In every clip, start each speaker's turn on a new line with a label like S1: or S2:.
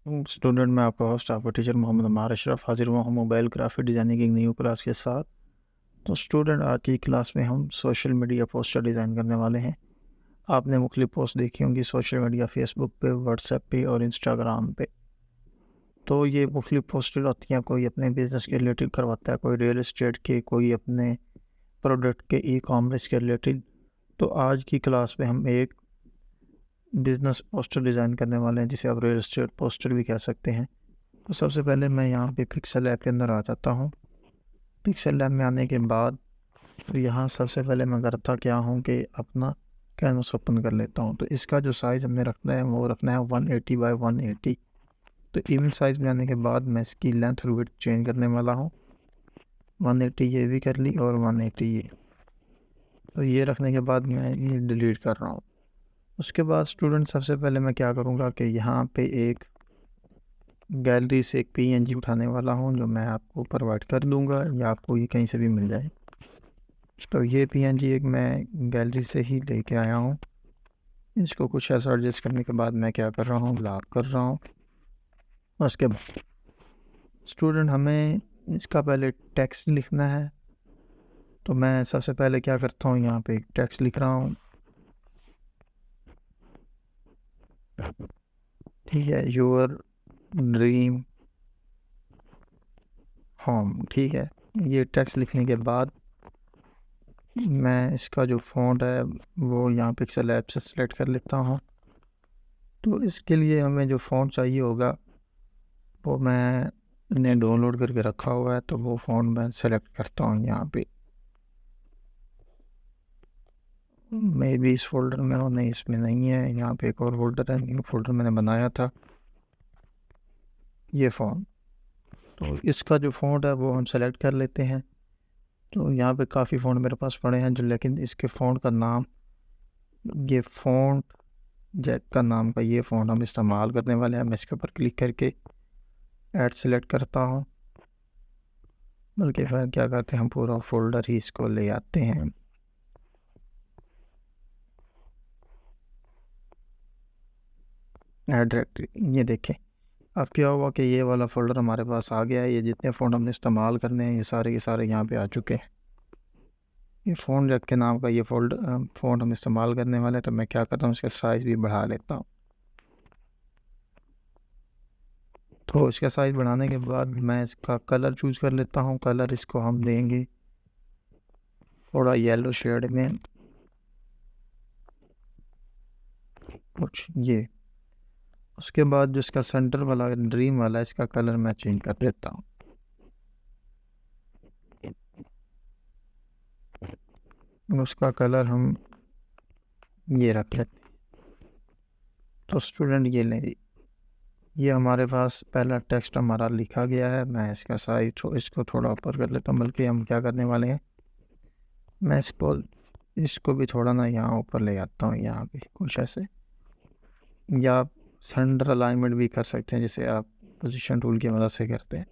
S1: Student, मैं आपका host, आपका टीचर मोहम्मद अमार अशरफ हाजिर हुआ हूँ मोबाइल ग्राफिक डिज़ाइनिंग की एक न्यू क्लास के साथ। तो स्टूडेंट, आज की क्लास में हम सोशल मीडिया पोस्टर डिज़ाइन करने वाले हैं। आपने मुख्तलिफ पोस्ट देखी होंगी सोशल मीडिया, फेसबुक पे, व्हाट्सएप पे और इंस्टाग्राम पे। तो ये मुख्तलिफ पोस्टर होती हैं, कोई अपने बिज़नेस के रिलेटेड करवाता है, कोई रियल इस्टेट के, कोई अपने प्रोडक्ट के, ई कॉमर्स के रिलेटेड। तो आज की क्लास में हम एक बिज़नेस पोस्टर डिज़ाइन करने वाले हैं, जिसे आप रियल इस्टेट पोस्टर भी कह सकते हैं। तो सबसे पहले मैं यहाँ पे पिक्सल ऐप के अंदर आ जाता हूँ। पिक्सल ऐप में आने के बाद तो यहाँ सबसे पहले मैं करता क्या हूँ कि अपना कैनवस ओपन कर लेता हूँ। तो इसका जो साइज़ हमने रखना है वो रखना है 180 बाई 180। तो इवन साइज़ में आने के बाद मैं इसकी लेंथ और विड्थ चेंज करने वाला हूँ। 180 ये भी कर ली और 180 ये। तो ये रखने के बाद मैं ये डिलीट कर रहा हूँ। उसके बाद स्टूडेंट, सबसे पहले मैं क्या करूँगा कि यहाँ पे एक गैलरी से एक पीएनजी उठाने वाला हूँ, जो मैं आपको प्रोवाइड कर दूँगा या आपको ये कहीं से भी मिल जाए। तो ये पीएनजी एक मैं गैलरी से ही लेके आया हूँ। इसको कुछ ऐसा एडजस्ट करने के बाद मैं क्या कर रहा हूँ, लॉक कर रहा हूँ। उसके बाद स्टूडेंट, हमें इसका पहले टेक्स्ट लिखना है। तो मैं सबसे पहले क्या करता हूँ, यहाँ पे एक टेक्स्ट लिख रहा हूँ। ठीक है, योर ड्रीम होम। ठीक है, ये टेक्स्ट लिखने के बाद मैं इसका जो फ़ॉन्ट है वो यहाँ पिक्सल ऐप से सिलेक्ट कर लेता हूँ। तो इसके लिए हमें जो फ़ॉन्ट चाहिए होगा वो मैंने डाउनलोड करके रखा हुआ है, तो वो फ़ॉन्ट मैं सेलेक्ट करता हूँ यहाँ पे। मे भी इस फोल्डर में हो, नहीं इसमें नहीं है। यहाँ पे एक और फोल्डर है, न्यू फोल्डर मैंने बनाया था, ये फ़ॉन्ट। तो इसका जो फ़ॉन्ट है वो हम सेलेक्ट कर लेते हैं। तो यहाँ पे काफ़ी फ़ॉन्ट मेरे पास पड़े हैं, जो लेकिन इसके फ़ॉन्ट का नाम, ये फ़ॉन्ट जैक का नाम का ये फ़ॉन्ट हम इस्तेमाल करने वाले हैं। मैं इसके ऊपर क्लिक करके ऐड सेलेक्ट करता हूँ, बल्कि फिर क्या करते हैं, हम पूरा फोल्डर ही इसको ले आते हैं। ऐड डायरेक्टरी, ये देखें अब क्या हुआ कि ये वाला फ़ोल्डर हमारे पास आ गया है। ये जितने फ़ॉन्ट हमने इस्तेमाल करने हैं ये सारे के सारे यहाँ पे आ चुके हैं। ये फ़ॉन्ट जैक के नाम का ये फ़ॉन्ट हम इस्तेमाल करने वाले हैं। तो मैं क्या करता हूँ, इसका साइज़ भी बढ़ा लेता हूँ। तो इसका साइज़ बढ़ाने के बाद मैं इसका कलर चूज़ कर लेता हूँ। कलर इसको हम देंगे थोड़ा येलो शेड में, कुछ ये। उसके बाद जो इसका सेंटर वाला ड्रीम वाला इसका कलर मैं चेंज कर देता हूँ। उसका कलर हम ये रख लेते हैं। तो स्टूडेंट, ये लें, ये हमारे पास पहला टेक्स्ट हमारा लिखा गया है। मैं इसका साइज इसको थोड़ा ऊपर कर लेता हूँ, बल्कि हम क्या करने वाले हैं, मैं इसको भी थोड़ा ना यहाँ ऊपर ले आता हूँ, यहाँ पे कुछ ऐसे। या आप सेंटर अलाइनमेंट भी कर सकते हैं, जिसे आप पोजीशन टूल की मदद से करते हैं।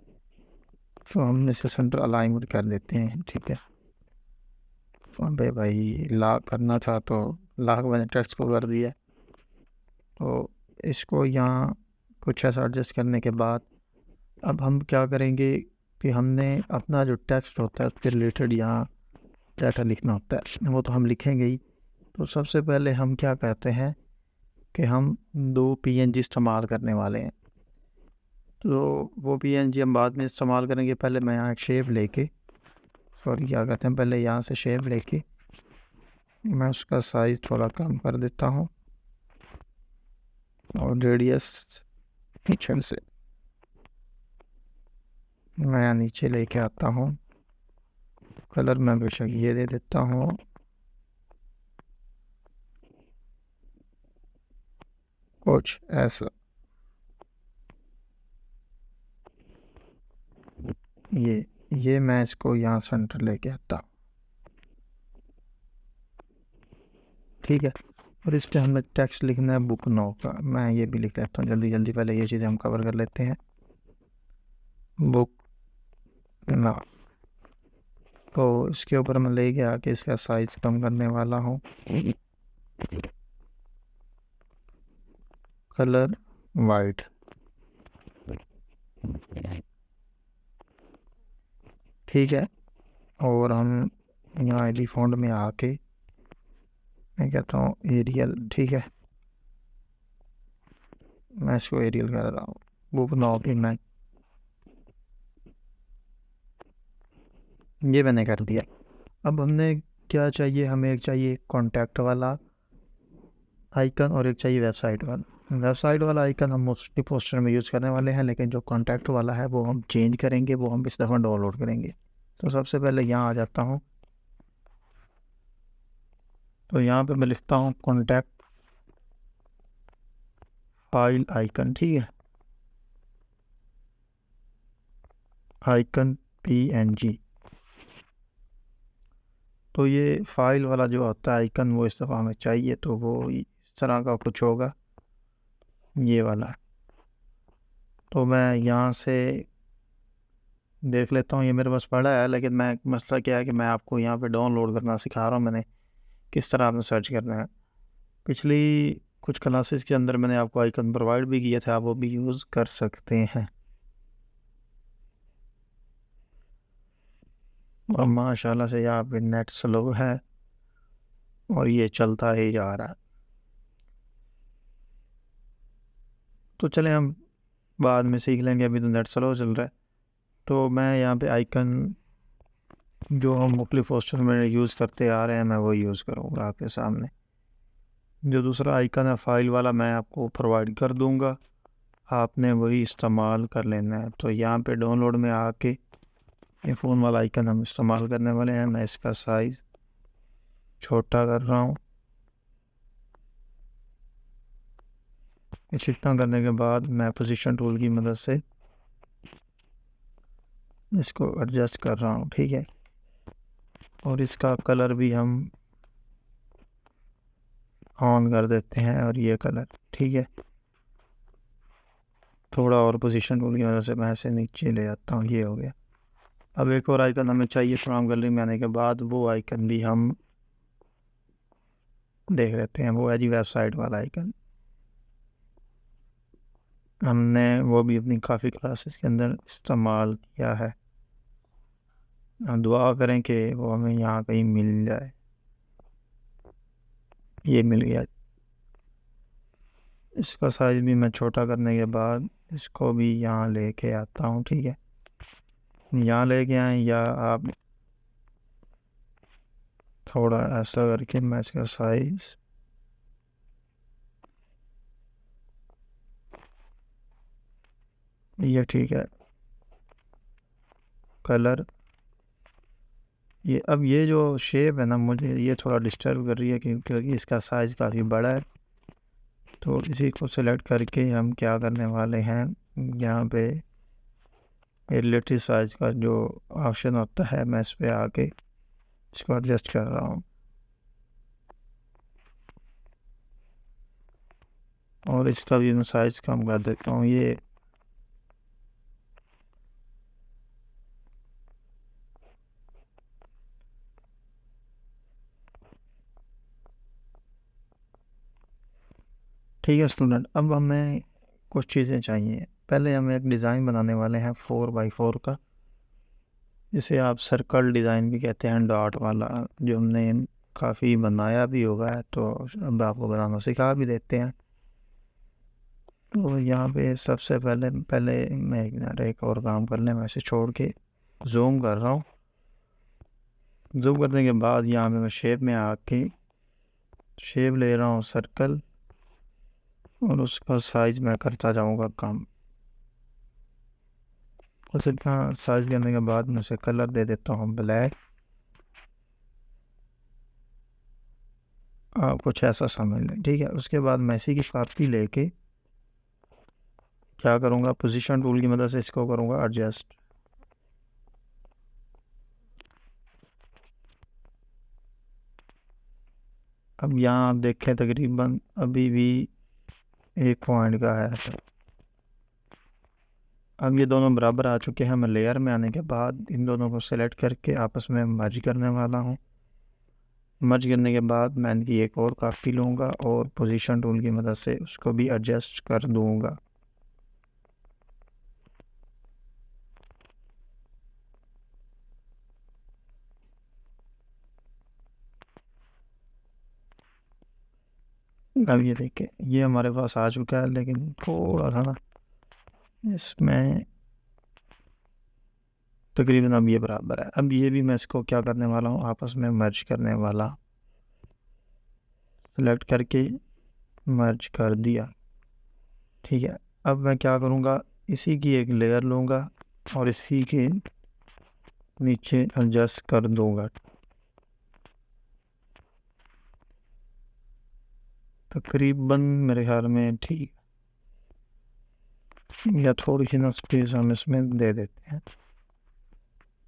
S1: तो हम इसे सेंटर अलाइनमेंट कर देते हैं। ठीक है, अबे भाई लॉक करना था तो लॉक मैंने टेक्स्ट को कर दिया। तो इसको यहाँ कुछ ऐसा एडजस्ट करने के बाद अब हम क्या करेंगे कि हमने अपना जो टेक्स्ट होता है उसके रिलेटेड यहाँ डाटा लिखना होता है, वो तो हम लिखेंगे ही। तो सबसे पहले हम क्या करते हैं कि हम दो पीएनजी इस्तेमाल करने वाले हैं। तो वो पीएनजी हम बाद में इस्तेमाल करेंगे। पहले मैं यहाँ एक शेप लेके, सॉरी क्या करते हैं, पहले यहाँ से शेप लेके मैं उसका साइज़ थोड़ा कम कर देता हूँ और रेडियस नीचे से मैं नीचे लेके आता हूँ। कलर मैं बेशक ये दे देता हूँ, कुछ ऐसा। ये मैं इसको यहाँ सेंटर लेके आता हूँ। ठीक है, और इस पर हमें टेक्स्ट लिखना है बुक नो का। मैं ये भी लिख लेता हूँ जल्दी जल्दी, पहले ये चीज़ें हम कवर कर लेते हैं। बुक ना, तो इसके ऊपर मैं ले गया कि इसका साइज़ कम करने वाला हूँ। कलर वाइट, ठीक है। और हम यहाँ एडी फॉन्ट में आके मैं कहता हूँ एरियल, ठीक है, मैं इसको एरियल कर रहा हूँ। बुक नाउ भी मैं ये मैंने कर दिया। अब हमने क्या चाहिए, हमें एक चाहिए कॉन्टैक्ट वाला आइकन और एक चाहिए वेबसाइट वाला। वेबसाइट वाला आइकन हम मोस्टली पोस्टर में यूज़ करने वाले हैं, लेकिन जो कॉन्टैक्ट वाला है वो हम चेंज करेंगे, वो हम इस दफ़ा डाउनलोड करेंगे। तो सबसे पहले यहाँ आ जाता हूँ। तो यहाँ पे मैं लिखता हूँ कॉन्टैक्ट फाइल आइकन, ठीक है, आइकन PNG। तो ये फाइल वाला जो होता है आइकन वो इस दफ़ा हमें चाहिए, तो वो इस तरह का कुछ होगा, ये वाला। तो मैं यहाँ से देख लेता हूँ, ये मेरे पास पड़ा है, लेकिन मैं मसला क्या है कि मैं आपको यहाँ पे डाउनलोड करना सिखा रहा हूँ, मैंने किस तरह आपने सर्च करना है। पिछली कुछ क्लासेस के अंदर मैंने आपको आइकन प्रोवाइड भी किए थे, आप वो भी यूज़ कर सकते हैं। और माशाल्लाह से यहाँ पे नेट स्लो है और ये चलता ही जा रहा है। तो चले हम बाद में सीख लेंगे, अभी तो नेट स्लो चल रहा है। तो मैं यहाँ पे आइकन जो हम मुख्तलिफ पोस्टर में यूज़ करते आ रहे हैं मैं वो यूज़ करूँगा आपके सामने। जो दूसरा आइकन है फाइल वाला मैं आपको प्रोवाइड कर दूँगा, आपने वही इस्तेमाल कर लेना है। तो यहाँ पे डाउनलोड में आके ये फ़ोन वाला आइकन हम इस्तेमाल करने वाले हैं। मैं इसका साइज़ छोटा कर रहा हूँ। इतना करने के बाद मैं पोजीशन टूल की मदद से इसको एडजस्ट कर रहा हूँ, ठीक है। और इसका कलर भी हम ऑन कर देते हैं, और ये कलर, ठीक है। थोड़ा और पोजीशन टूल की मदद से मैं ऐसे नीचे ले जाता हूँ, ये हो गया। अब एक और आइकन हमें चाहिए फ्रॉम गैलरी में आने के बाद, वो आइकन भी हम देख लेते हैं। वो है जी वेबसाइट वाला आइकन। हमने वो भी अपनी काफ़ी क्लासेस के अंदर इस्तेमाल किया है। हम दुआ करें कि वो हमें यहाँ कहीं मिल जाए। ये मिल गया। इसका साइज़ भी मैं छोटा करने के बाद इसको भी यहाँ लेके आता हूँ, ठीक है। यहाँ लेके आए, या आप थोड़ा ऐसा करके मैं इसका साइज़ ये, ठीक है। कलर ये, अब ये जो शेप है ना, मुझे ये थोड़ा डिस्टर्ब कर रही है क्योंकि इसका साइज़ काफ़ी बड़ा है। तो इसी को सेलेक्ट करके हम क्या करने वाले हैं, यहाँ पे रिलेटिव साइज़ का जो ऑप्शन होता है मैं इस पर आके इसको एडजस्ट कर रहा हूँ। और इसका भी मैं साइज़ कम कर देता हूँ। ये ठीक है स्टूडेंट। अब हमें कुछ चीज़ें चाहिए। पहले हमें एक डिज़ाइन बनाने वाले हैं 4x4 का, जिसे आप सर्कल डिज़ाइन भी कहते हैं, डॉट वाला, जो हमने काफ़ी बनाया भी होगा। तो अब आपको बनाना सिखा भी देते हैं। तो यहाँ पे सबसे पहले मैं एक मिनट एक और काम कर लें, मैं इसे छोड़ के जूम कर रहा हूँ। जूम करने के बाद यहाँ पे मैं शेप में आके शेप ले रहा हूँ सर्कल, और उसका साइज़ मैं करता जाऊँगा कम। उस इतना साइज़ करने के बाद मैं उसे कलर दे देता हूँ ब्लैक। आप कुछ ऐसा समझ लें, ठीक है। उसके बाद मैं इसी की कॉपी लेके क्या करूँगा, पोजीशन टूल की मदद से इसको करूँगा एडजस्ट। अब यहाँ आप देखें तकरीबन अभी भी 1 पॉइंट का है। अब ये दोनों बराबर आ चुके हैं। मैं लेयर में आने के बाद इन दोनों को सेलेक्ट करके आपस में मर्ज करने वाला हूँ। मर्ज करने के बाद मैं इनकी एक और कॉपी लूँगा और पोजीशन टूल की मदद से उसको भी एडजस्ट कर दूँगा। अब ये देखिए ये हमारे पास आ चुका है, लेकिन थोड़ा सा ना इसमें तकरीबन अब ये बराबर है। अब ये भी मैं इसको क्या करने वाला हूँ, आपस में मर्ज करने वाला, सेलेक्ट करके मर्ज कर दिया। ठीक है, अब मैं क्या करूँगा, इसी की एक लेयर लूँगा और इसी के नीचे एडजस्ट कर दूँगा। तकरीबन मेरे ख्याल में ठीक, या थोड़ी सी ना स्पेस हम इसमें दे देते हैं।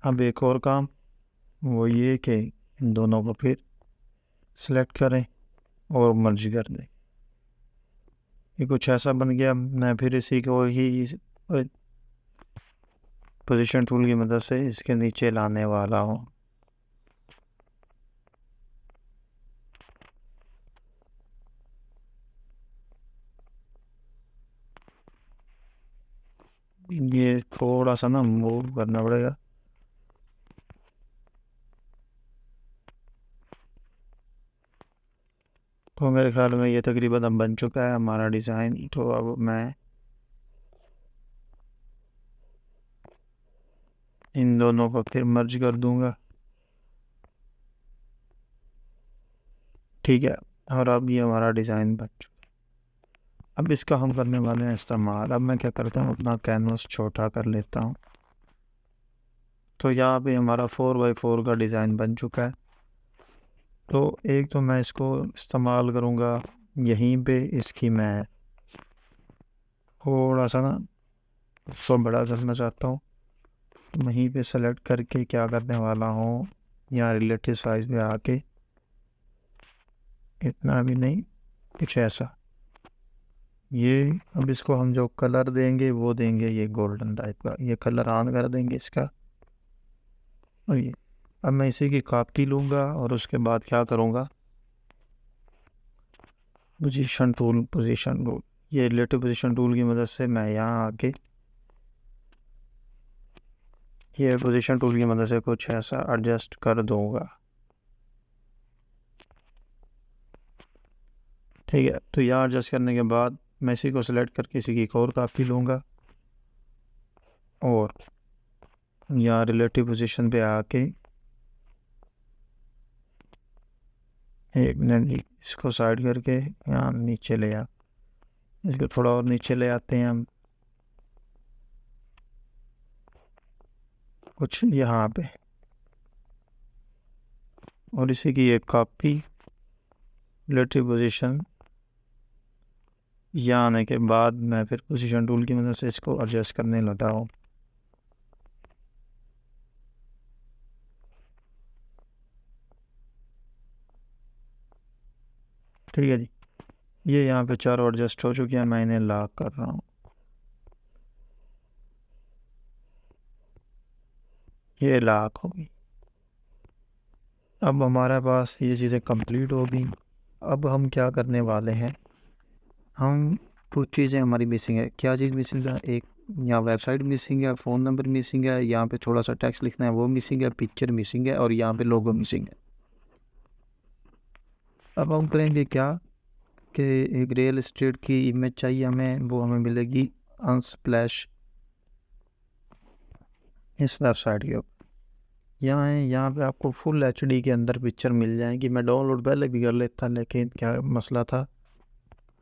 S1: अब एक और काम वो ये कि इन दोनों को फिर सेलेक्ट करें और मर्ज कर दें। ये कुछ ऐसा बन गया। मैं फिर इसी को ही पोजीशन टूल की मदद से इसके नीचे लाने वाला हूँ। ये थोड़ा सा ना मूव करना पड़ेगा। तो मेरे ख्याल में ये तकरीबन अब बन चुका है हमारा डिज़ाइन। तो अब मैं इन दोनों को फिर मर्ज कर दूंगा। ठीक है, और अब ये हमारा डिज़ाइन बन चुका है। अब इसका हम करने वाले हैं इस्तेमाल। अब मैं क्या करता हूँ, अपना कैनवस छोटा कर लेता हूँ। तो यहाँ पे हमारा 4x4 का डिज़ाइन बन चुका है। तो एक तो मैं इसको इस्तेमाल करूँगा यहीं पे, इसकी मैं थोड़ा सा ना इसको बड़ा करना चाहता हूँ। वहीं पे सेलेक्ट करके क्या करने वाला हूँ, यहाँ रिलेटिव साइज पे आके, इतना भी नहीं, कुछ ऐसा। ये अब इसको हम जो कलर देंगे वो देंगे ये गोल्डन टाइप का, ये कलर ऑन कर देंगे इसका। और ये अब मैं इसी की कॉपी लूँगा और उसके बाद क्या करूँगा, पोजीशन टूल ये रिलेटिव पोजीशन टूल की मदद से मैं यहाँ आके ये पोजीशन टूल की मदद से कुछ ऐसा एडजस्ट कर दूँगा। ठीक है, तो यहाँ एडजस्ट करने के बाद मैं इसी को सिलेक्ट करके इसी की एक और कॉपी लूँगा और यहाँ रिलेटिव पोजीशन पे आके एक मिनट जी, इसको साइड करके यहाँ नीचे ले आ, इसको थोड़ा और नीचे ले आते हैं हम, कुछ यहाँ पे, और इसी की एक कॉपी रिलेटिव पोजीशन यहाँ आने के बाद मैं फिर पोजीशन टूल की मदद से इसको एडजस्ट करने लगा हूँ। ठीक है जी, ये यहाँ पे चारों एडजस्ट हो चुके हैं। मैं इन्हें लॉक कर रहा हूँ। ये लॉक होगी। अब हमारे पास ये चीज़ें कंप्लीट हो गई। अब हम क्या करने वाले हैं, हम कुछ चीज़ें हमारी मिसिंग है। क्या चीज़ मिसिंग है, एक यहाँ वेबसाइट मिसिंग है, फ़ोन नंबर मिसिंग है, यहाँ पे थोड़ा सा टेक्स्ट लिखना है वो मिसिंग है, पिक्चर मिसिंग है और यहाँ पे लोगो मिसिंग है। अब हम करेंगे क्या कि एक रियल एस्टेट की इमेज चाहिए हमें, वो हमें मिलेगी अनस्प्लैश इस वेबसाइट के ऊपर। यहाँ है, यहाँ पे आपको फुल HD के अंदर पिक्चर मिल जाएगी। मैं डाउनलोड पहले भी कर लेता, लेकिन क्या मसला था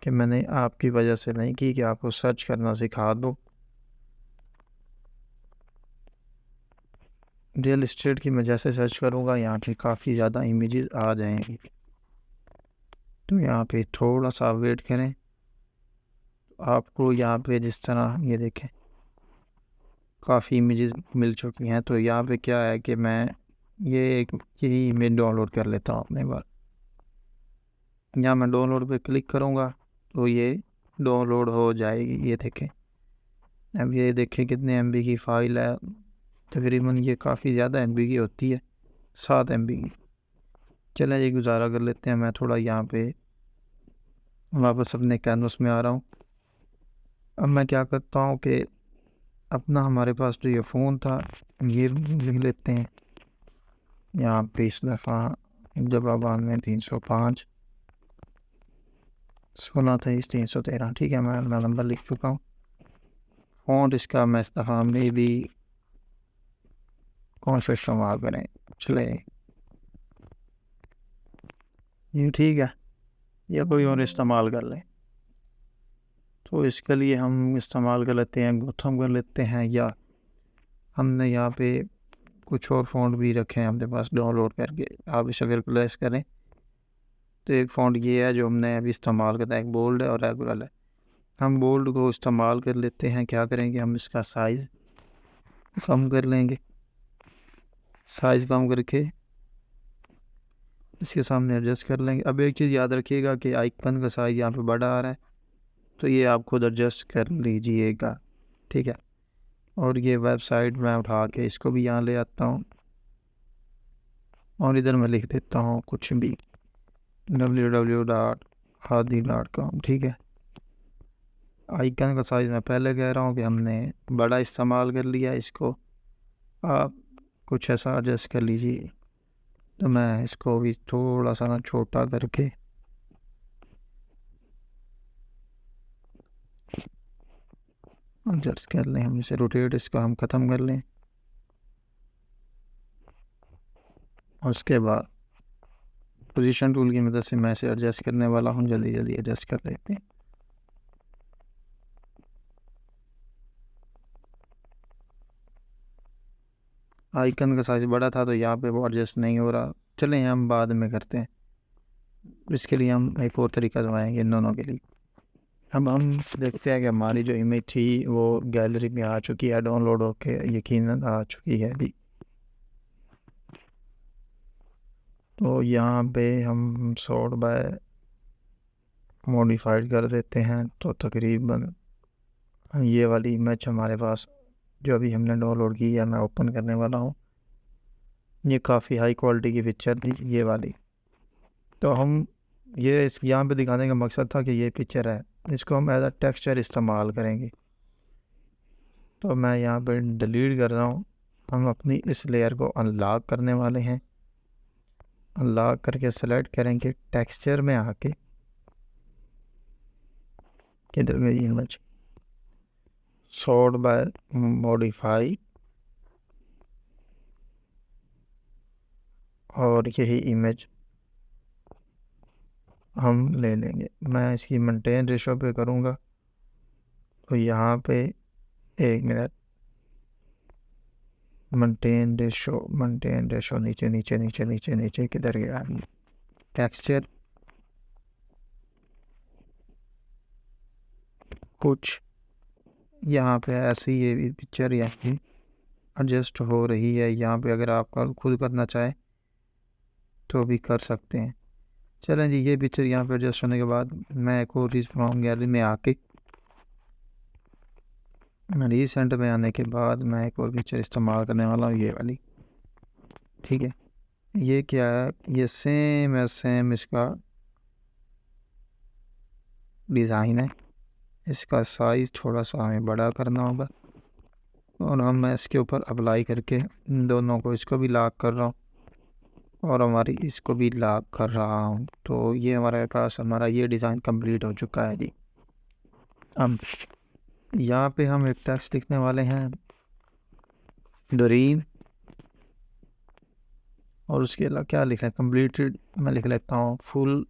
S1: कि मैंने आपकी वजह से नहीं की कि आपको सर्च करना सिखा दूँ। रियल एस्टेट की मैं जैसे सर्च करूँगा यहाँ पे काफ़ी ज़्यादा इमेजेस आ जाएंगी। तो यहाँ पे थोड़ा सा वेट करें, आपको यहाँ पे जिस तरह ये देखें काफ़ी इमेजेस मिल चुकी हैं। तो यहाँ पे क्या है कि मैं यही इमेज डाउनलोड कर लेता हूँ अपने बाद। यहाँ मैं डाउनलोड पे क्लिक करूँगा तो ये डाउनलोड हो जाएगी। ये देखें, अब ये देखें कितने MB की फ़ाइल है। तकरीबन ये काफ़ी ज़्यादा MB की होती है, 7 MB की। चलें ये गुजारा कर लेते हैं। मैं थोड़ा यहाँ पे वापस अपने कैनवस में आ रहा हूँ। अब मैं क्या करता हूँ कि अपना हमारे पास जो ये फ़ोन था ये लिख लेते हैं यहाँ पे इस दफ़ा जवाबान में 305। 1623 ठीक है, मैं अपना नंबर लिख चुका हूँ। फ़ॉन्ट इसका मैं इस दफ़ा में भी कौन सा इस्तेमाल करें, चले ये ठीक है, या कोई और इस्तेमाल कर लें। तो इसके लिए हम इस्तेमाल कर लेते हैं गोथम कर लेते हैं, या हमने यहाँ पे कुछ और फ़ॉन्ट भी रखे हैं अपने पास डाउनलोड करके। आप इसे अगर प्लेस करें तो एक फ़ॉन्ट ये है जो हमने अभी इस्तेमाल करता है, एक बोल्ड है और रेगुलर है। हम बोल्ड को इस्तेमाल कर लेते हैं। क्या करेंगे, हम इसका साइज़ कम कर लेंगे। साइज़ कम करके इसके सामने एडजस्ट कर लेंगे। अब एक चीज़ याद रखिएगा कि आइकन का साइज़ यहाँ पे बड़ा आ रहा है, तो ये आप खुद एडजस्ट कर लीजिएगा, ठीक है। और ये वेबसाइट मैं उठा के इसको भी यहाँ ले आता हूँ और इधर मैं लिख देता हूँ कुछ भी www.hadi.com, ठीक है। आइकन का साइज़ मैं पहले कह रहा हूँ कि हमने बड़ा इस्तेमाल कर लिया, इसको आप कुछ ऐसा एडजस्ट कर लीजिए। तो मैं इसको भी थोड़ा सा छोटा करके एडजस्ट कर लें। हम इसे रोटेट इसका हम ख़त्म कर लें, और उसके बाद पोजीशन टूल की मदद से मैं इसे एडजस्ट करने वाला हूँ। जल्दी जल्दी एडजस्ट कर लेते हैं। आइकन का साइज़ बड़ा था तो यहाँ पे वो एडजस्ट नहीं हो रहा, चलें हम बाद में करते हैं। इसके लिए हम एक और तरीका आजमाएंगे इन दोनों के लिए। अब हम देखते हैं कि हमारी जो इमेज थी वो गैलरी में आ चुकी है, डाउनलोड होके यकीनन आ चुकी है अभी। तो यहाँ पे हम सॉर्ट बाय मॉडिफाइड कर देते हैं, तो तकरीबन ये वाली इमेज हमारे पास जो अभी हमने डाउनलोड की है, मैं ओपन करने वाला हूँ। ये काफ़ी हाई क्वालिटी की पिक्चर थी ये वाली। तो हम ये इस यहाँ पे दिखाने का मकसद था कि ये पिक्चर है, इसको हम एज अ टेक्सचर इस्तेमाल करेंगे। तो मैं यहाँ पर डिलीट कर रहा हूँ। हम अपनी इस लेयर को अनलॉक करने वाले हैं। अनलॉक करके सेलेक्ट करेंगे टेक्सचर में आके, किधर गई इमेज, सॉर्ट बाय मॉडिफाई, और यही इमेज हम ले लेंगे। मैं इसकी मेंटेन रेशो पे करूँगा, तो यहाँ पे 1 मिनट, मेंटेन रेशो नीचे नीचे नीचे नीचे नीचे किधर गया, टेक्सचर, कुछ यहाँ पे ऐसी ये पिक्चर यहाँ पे एडजस्ट हो रही है। यहाँ पे अगर आप खुद करना चाहें तो भी कर सकते हैं। चलें जी, ये पिक्चर यहाँ पे एडजस्ट होने के बाद मैं एक और चीज़ फ्रॉम गैलरी में आके रिसेंट में आने के बाद मैं एक और पिक्चर इस्तेमाल करने वाला हूँ, ये वाली, ठीक है। ये क्या है, ये सेम इसका डिज़ाइन है। इसका साइज़ थोड़ा सा हमें बड़ा करना होगा, और हम मैं इसके ऊपर अप्लाई करके इन दोनों को, इसको भी लॉक कर रहा हूँ और हमारी इसको भी लॉक कर रहा हूँ। तो ये हमारे पास हमारा ये डिज़ाइन कंप्लीट हो चुका है जी। अब यहाँ पे हम एक टेक्स्ट लिखने वाले हैं, ड्रीम, और उसके अलावा क्या लिखा है, कंप्लीटेड, मैं लिख लेता हूँ फुल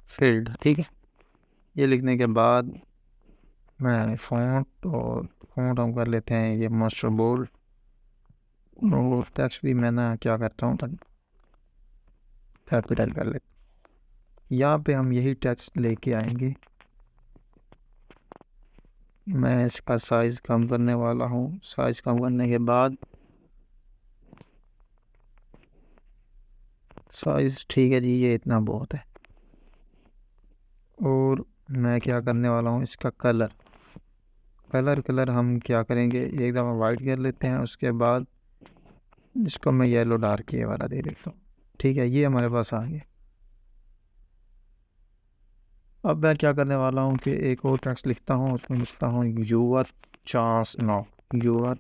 S1: फील्ड, ठीक है। ये लिखने के बाद मैं फ़ॉन्ट हम कर लेते हैं ये मास्टर बोल्ड, और टेक्स्ट भी मैं ना क्या करता हूँ कैपिटल कर लेते। यहाँ पे हम यही टेक्स्ट लेके आएंगे। मैं इसका साइज़ कम करने वाला हूँ। साइज़ कम करने के बाद साइज़ ठीक है जी, ये इतना बहुत है। और मैं क्या करने वाला हूँ, इसका कलर हम क्या करेंगे, एकदम वाइट कर लेते हैं। उसके बाद इसको मैं येलो डार्क ये वाला दे देता हूँ, ठीक है। ये हमारे पास आ गया। अब मैं क्या करने वाला हूँ कि एक और टेक्स्ट लिखता हूँ, उसमें लिखता हूँ यूर चांस नाउ, यूर,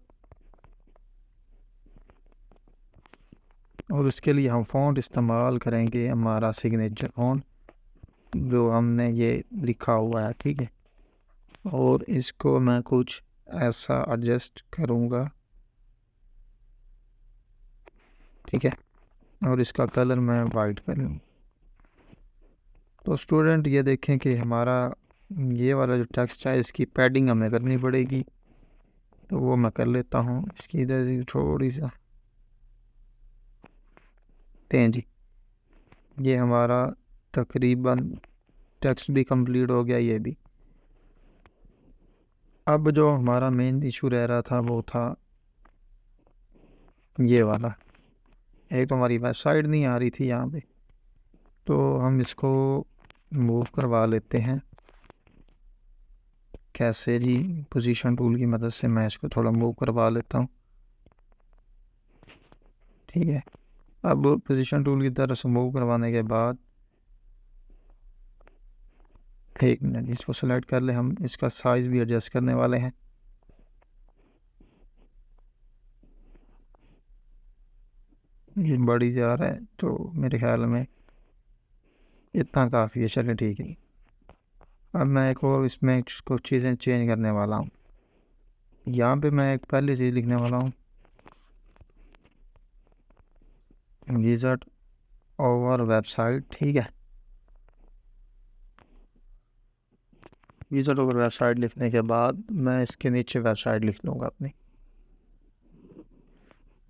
S1: और उसके लिए हम फ़ॉन्ट इस्तेमाल करेंगे हमारा सिग्नेचर फ़ॉन्ट, जो हमने ये लिखा हुआ है, ठीक है। और इसको मैं कुछ ऐसा एडजस्ट करूँगा, ठीक है। और इसका कलर मैं वाइट करूँ। तो स्टूडेंट ये देखें कि हमारा ये वाला जो टेक्स्ट है इसकी पैडिंग हमें करनी पड़ेगी, तो वो मैं कर लेता हूँ। इसकी इधर से थोड़ी सा जी, ये हमारा तकरीबन टेक्स्ट भी कंप्लीट हो गया, ये भी। अब जो हमारा मेन इशू रह रहा था वो था ये वाला। एक तो हमारी वेबसाइट नहीं आ रही थी यहाँ पे, तो हम इसको मूव करवा लेते हैं। कैसे जी? पोजीशन टूल की मदद से मैं इसको थोड़ा मूव करवा लेता हूँ, ठीक है। अब पोजीशन टूल की तरफ से मूव करवाने के बाद एक मिनट, इसको सेलेक्ट कर ले। हम इसका साइज़ भी एडजस्ट करने वाले हैं। ये बड़ी जा रहा है, तो मेरे ख्याल में इतना काफ़ी है। चलिए ठीक है। अब मैं एक और इसमें कुछ चीज़ें चेंज करने वाला हूँ। यहाँ पे मैं एक पहली चीज़ लिखने वाला हूँ, विजिट ओवर वेबसाइट, ठीक है। विजिट ओवर वेबसाइट लिखने के बाद मैं इसके नीचे वेबसाइट लिख लूँगा अपनी,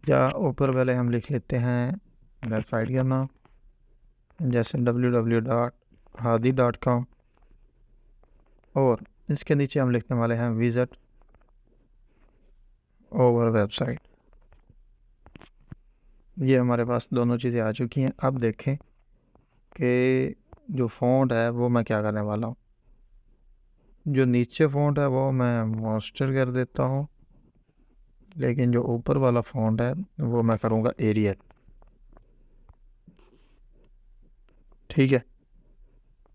S1: या ऊपर पहले हम लिख लेते हैं वेबसाइट का नाम, जैसे www.hadi.com, और इसके नीचे हम लिखने वाले हैं विजिट ओवर वेबसाइट। ये हमारे पास दोनों चीज़ें आ चुकी हैं। अब देखें कि जो फ़ॉन्ट है वो मैं क्या करने वाला हूँ। जो नीचे फ़ॉन्ट है वो मैं मॉन्स्टर कर देता हूँ, लेकिन जो ऊपर वाला फ़ॉन्ट है वो मैं करूँगा एरियल, ठीक है।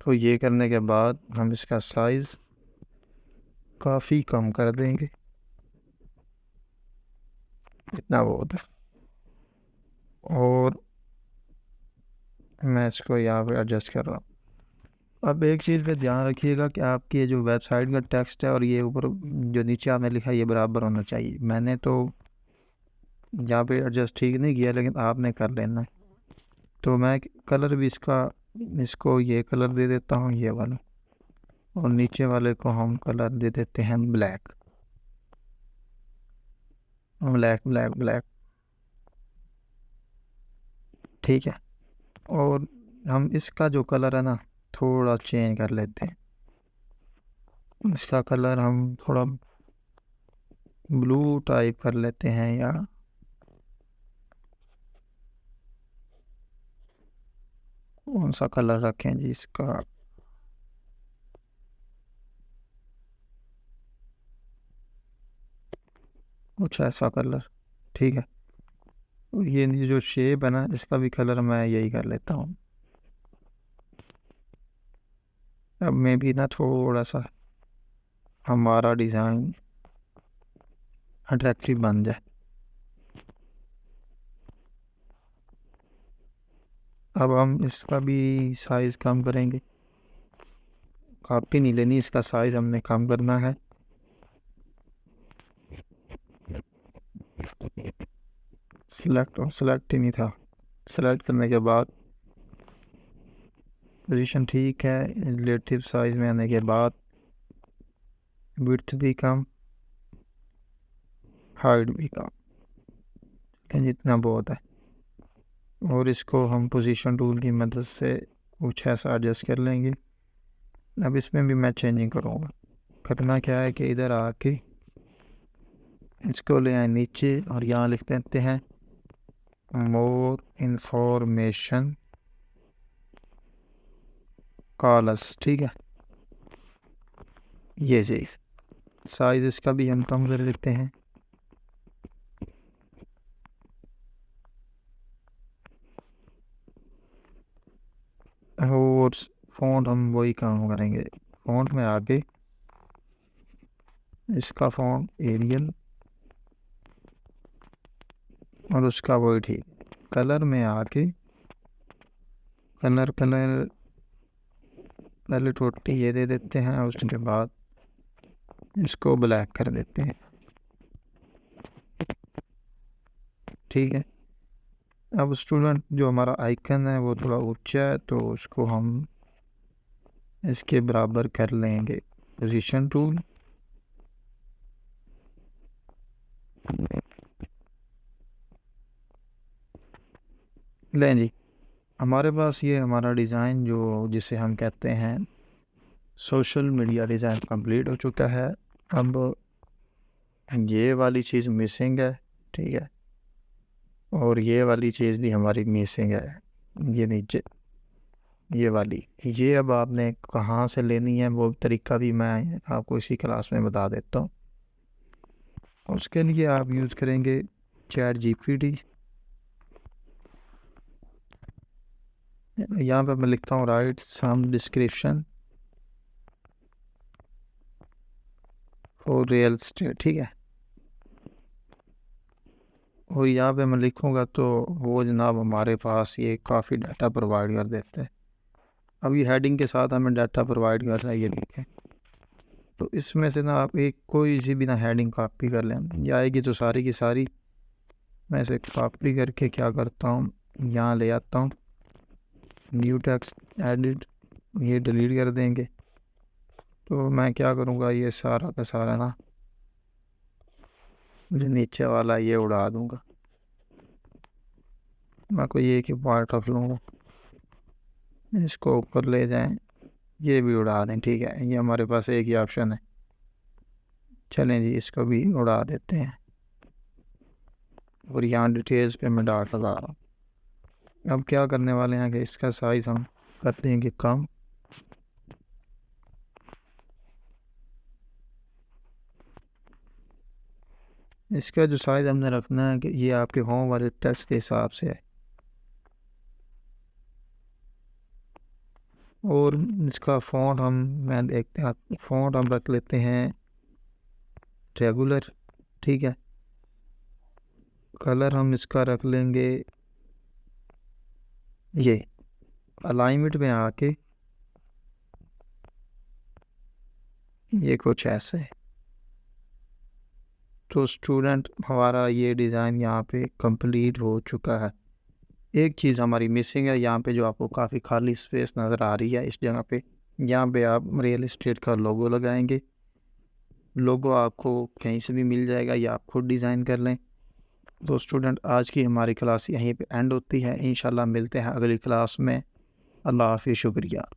S1: तो ये करने के बाद हम इसका साइज़ काफ़ी कम कर देंगे, इतना बहुत है। और मैं इसको यहाँ पे एडजस्ट कर रहा हूँ। अब एक चीज़ पे ध्यान रखिएगा कि आपकी ये जो वेबसाइट का टेक्स्ट है और ये ऊपर जो नीचे आपने लिखा है ये बराबर होना चाहिए। मैंने तो यहाँ पे एडजस्ट ठीक नहीं किया, लेकिन आपने कर लेना है। तो मैं कलर भी इसको ये कलर दे देता हूँ, ये वाला, और नीचे वाले को हम कलर दे देते हैं ब्लैक, ब्लैक ब्लैक ब्लैक, ठीक है। और हम इसका जो कलर है ना थोड़ा चेंज कर लेते हैं। इसका कलर हम थोड़ा ब्लू टाइप कर लेते हैं, या कौन सा कलर रखें जी इसका। कुछ ऐसा कलर, ठीक है। ये जो शेप है ना इसका भी कलर मैं यही कर लेता हूँ। अब मैं भी ना थोड़ा सा हमारा डिज़ाइन अट्रैक्टिव बन जाए। अब हम इसका भी साइज़ कम करेंगे। कॉपी नहीं लेनी, इसका साइज़ हमने कम करना है। सेलेक्ट ही नहीं था। सेलेक्ट करने के बाद पोजीशन ठीक है, रिलेटिव साइज़ में आने के बाद विड्थ भी कम, हाइट भी कम, जितना बहुत है। और इसको हम पोजीशन टूल की मदद से कुछ ऐसा एडजस्ट कर लेंगे। अब इसमें भी मैं चेंजिंग करूँगा। करना क्या है कि इधर आके इसको ले आए नीचे और यहाँ लिख देते हैं मोर इंफॉर्मेशन कॉल अस, ठीक है। ये चीज़ साइज़ इसका भी हम कम कर देते हैं। और फ़ॉन्ट हम वही काम करेंगे। फ़ॉन्ट में आके इसका फ़ॉन्ट एरियल और उसका वही ठीक। कलर में आके कलर पहले टोटली ये दे देते हैं, उसके बाद इसको ब्लैक कर देते हैं। ठीक है, अब स्टूडेंट जो हमारा आइकन है वो थोड़ा ऊंचा है, तो उसको हम इसके बराबर कर लेंगे। पोजीशन टूल, लें जी, हमारे पास ये हमारा डिज़ाइन जो जिसे हम कहते हैं सोशल मीडिया डिज़ाइन कंप्लीट हो चुका है। अब ये वाली चीज़ मिसिंग है, ठीक है, और ये वाली चीज़ भी हमारी मिसिंग है, ये नीचे ये वाली। ये अब आपने कहाँ से लेनी है वो तरीका भी मैं आपको इसी क्लास में बता देता हूँ। उसके लिए आप यूज़ करेंगे चैट जीपीटी। यहाँ पे मैं लिखता हूँ write some description for real estate, ठीक है, और यहाँ पे मैं लिखूँगा तो वो जनाब हमारे पास ये काफ़ी डाटा प्रोवाइड कर देते हैं। अब ये हेडिंग के साथ हमें डाटा प्रोवाइड कर रहा है, ये देखें। तो इसमें से ना आप एक कोई सी भी ना हेडिंग कॉपी कर लें, ये आएगी तो सारी की सारी मैं इसे कॉपी करके क्या करता हूँ, यहाँ ले आता हूँ, न्यू टेक्स्ट एडिट, ये डिलीट कर देंगे। तो मैं क्या करूँगा, ये सारा का सारा ना जो नीचे वाला ये उड़ा दूँगा। मैं कोई एक ही पार्ट रख लूँगा, इसको ऊपर ले जाएं, ये भी उड़ा दें, ठीक है, ये हमारे पास एक ही ऑप्शन है। चलें जी, इसको भी उड़ा देते हैं, और यहाँ डिटेल्स पे मैं डाट लगा रहा हूँ। अब क्या करने वाले हैं कि इसका साइज़ हम करते हैं कि कम, इसका जो साइज़ हमने रखना है कि ये आपके होम वाले टेक्स्ट के हिसाब से है, और इसका फ़ॉन्ट मैं देखते हैं, फ़ॉन्ट हम रख लेते हैं रेगुलर, ठीक है। कलर हम इसका रख लेंगे, ये अलाइनमेंट में आके ये कुछ ऐसे। तो स्टूडेंट हमारा ये डिज़ाइन यहाँ पे कंप्लीट हो चुका है। एक चीज़ हमारी मिसिंग है यहाँ पे, जो आपको काफ़ी खाली स्पेस नज़र आ रही है इस जगह पे, यहाँ पे आप रियल एस्टेट का लोगो लगाएंगे। लोगो आपको कहीं से भी मिल जाएगा या आप खुद डिज़ाइन कर लें। तो स्टूडेंट आज की हमारी क्लास यहीं पे एंड होती है। इंशाल्लाह मिलते हैं अगली क्लास में। अल्लाह हाफ़िज़, शुक्रिया।